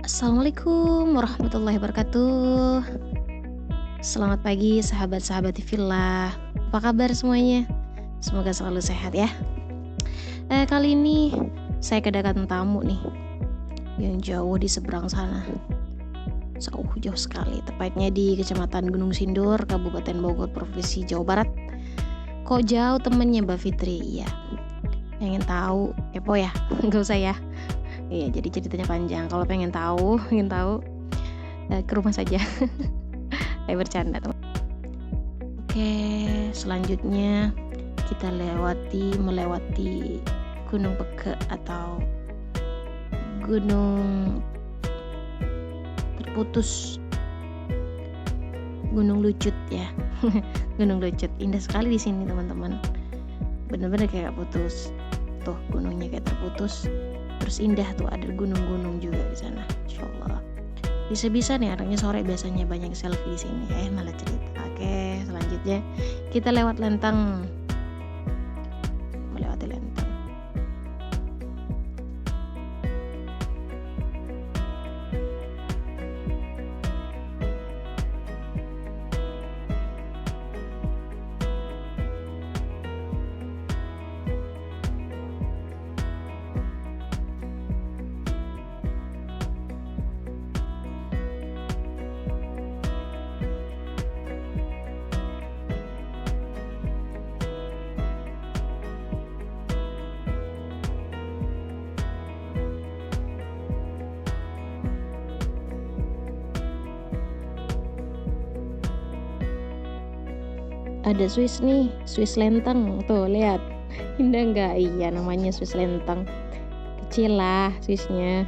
Assalamualaikum warahmatullahi wabarakatuh. Selamat pagi sahabat-sahabat Fillah. Apa kabar semuanya? Semoga selalu sehat ya. Kali ini saya kedatangan tamu nih yang jauh di seberang sana. Jauh sekali, tepatnya di Kecamatan Gunung Sindur, Kabupaten Bogor, Provinsi Jawa Barat. Kok jauh temennya Mbak Fitri? Iya. Pengen tahu, kepo ya? Enggak usah ya. Iya, jadi ceritanya panjang. Kalau pengen tahu ke rumah saja. Saya bercanda teman. Oke, selanjutnya kita melewati Gunung Peke atau Gunung Terputus, Gunung Lucut ya. Gunung Lucut indah sekali di sini teman-teman. Bener-bener kayak putus. Tuh gunungnya kayak terputus. Terus indah tuh, ada gunung-gunung juga di sana. Insyaallah. Bisa-bisa nih orangnya sore biasanya banyak selfie di sini. Malah cerita. Oke, selanjutnya kita melewati lentang. Ada Swiss nih, Swiss Lenteng. Tuh lihat, indah nggak? Iya, namanya Swiss Lenteng. Kecil lah Swissnya.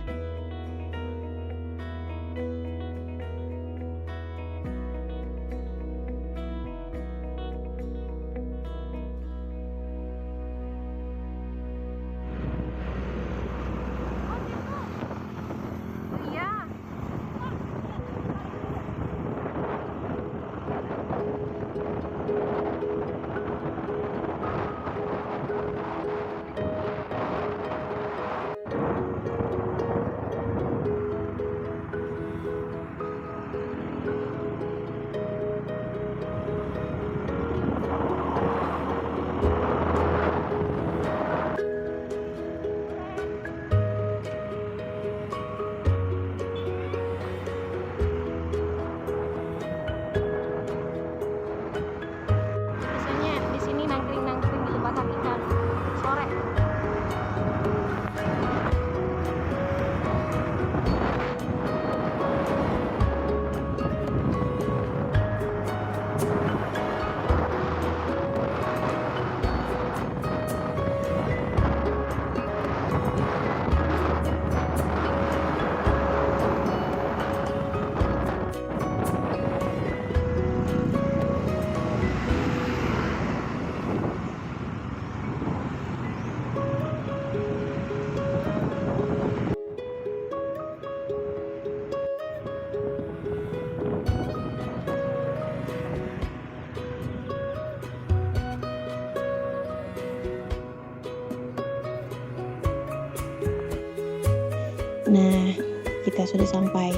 Nah, kita sudah sampai.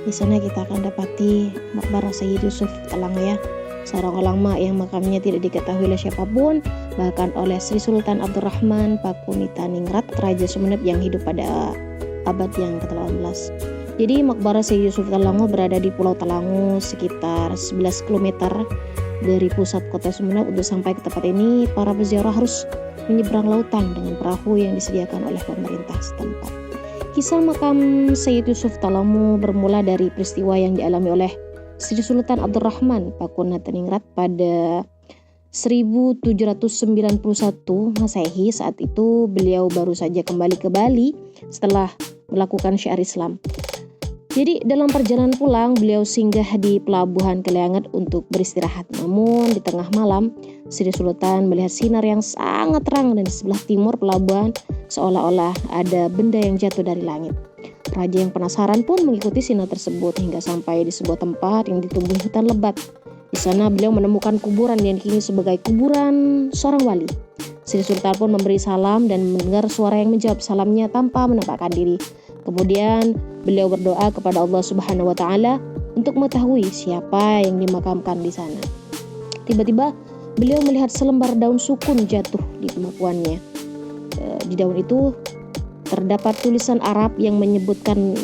Di sana kita akan dapati Makbarah Sayyid Yusuf Talang ya, seorang ulama yang makamnya tidak diketahui oleh siapapun, bahkan oleh Sri Sultan Abdurrahman Pakunita Ningrat, Raja Sumeneb yang hidup pada abad yang ke-18. Jadi Makbarah Sayyid Yusuf Talango berada di Pulau Talango, sekitar 11 km dari pusat kota Sumeneb. Untuk sampai ke tempat ini, para peziarah harus menyeberang lautan dengan perahu yang disediakan oleh pemerintah setempat. Kisah makam Sayyid Yusuf Talango bermula dari peristiwa yang dialami oleh Sri Sultan Abdurrahman Pakunita Ningrat pada 1791 Masehi. Saat itu beliau baru saja kembali ke Bali setelah melakukan syiar Islam. Jadi dalam perjalanan pulang, beliau singgah di pelabuhan Kaliangat untuk beristirahat. Namun di tengah malam, Sri Sultan melihat sinar yang sangat terang dan di sebelah timur pelabuhan seolah-olah ada benda yang jatuh dari langit. Raja yang penasaran pun mengikuti sinar tersebut hingga sampai di sebuah tempat yang ditumbuhi hutan lebat. Di sana beliau menemukan kuburan yang dikini sebagai kuburan seorang wali. Sri Sultan pun memberi salam dan mendengar suara yang menjawab salamnya tanpa menampakkan diri. Kemudian beliau berdoa kepada Allah Subhanahu wa taala untuk mengetahui siapa yang dimakamkan di sana. Tiba-tiba beliau melihat selembar daun sukun jatuh di pemakuannya. Di daun itu terdapat tulisan Arab yang menyebutkan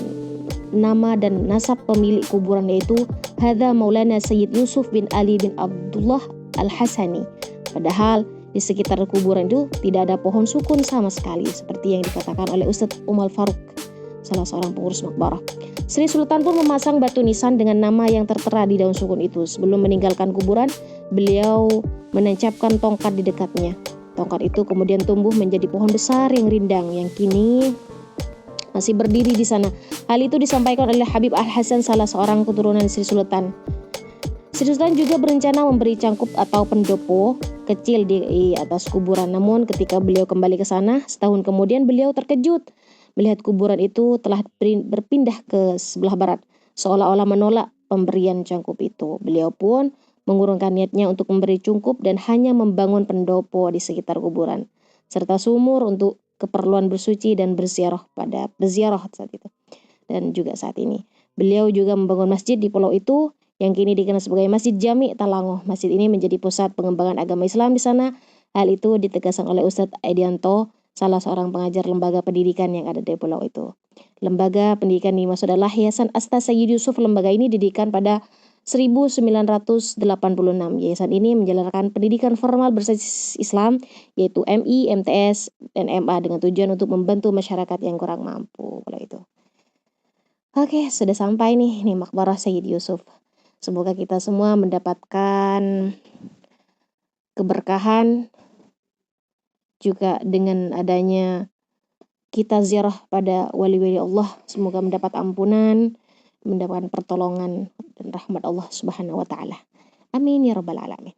nama dan nasab pemilik kuburan, yaitu Hadza Maulana Sayyid Yusuf bin Ali bin Abdullah Al-Hasani. Padahal di sekitar kuburan itu tidak ada pohon sukun sama sekali, seperti yang dikatakan oleh Ustadz Umar Faruk, salah seorang pengurus makbarah. Sri Sultan pun memasang batu nisan dengan nama yang tertera di daun sukun itu. Sebelum meninggalkan kuburan, beliau menancapkan tongkat di dekatnya. Tongkat itu kemudian tumbuh menjadi pohon besar yang rindang yang kini masih berdiri di sana. Hal itu disampaikan oleh Habib Al-Hasan, salah seorang keturunan Sri Sultan. Sri Sultan juga berencana memberi cangkup atau pendopo kecil di atas kuburan. Namun ketika beliau kembali ke sana, setahun kemudian beliau terkejut melihat kuburan itu telah berpindah ke sebelah barat, seolah-olah menolak pemberian cangkup itu. Beliau pun mengurungkan niatnya untuk memberi cangkup dan hanya membangun pendopo di sekitar kuburan, serta sumur untuk keperluan bersuci dan berziarah saat itu. Dan juga saat ini beliau juga membangun masjid di pulau itu yang kini dikenal sebagai Masjid Jami Talangoh. Masjid ini menjadi pusat pengembangan agama Islam di sana. Hal itu ditegaskan oleh Ustadz Aidianto, salah seorang pengajar lembaga pendidikan yang ada di pulau itu. Lembaga pendidikan dimaksud adalah Yayasan Asta Sayyid Yusuf. Lembaga ini didirikan pada 1986. Yayasan ini menjalankan pendidikan formal berbasis Islam, yaitu MI, MTS, dan MA dengan tujuan untuk membantu masyarakat yang kurang mampu. Kalau itu. Oke, sudah sampai nih makbarah Sayyid Yusuf. Semoga kita semua mendapatkan keberkahan juga dengan adanya kita ziarah pada wali-wali Allah. Semoga mendapat ampunan, mendapatkan pertolongan dan rahmat Allah Subhanahu wa taala. Amin ya rabbal alamin.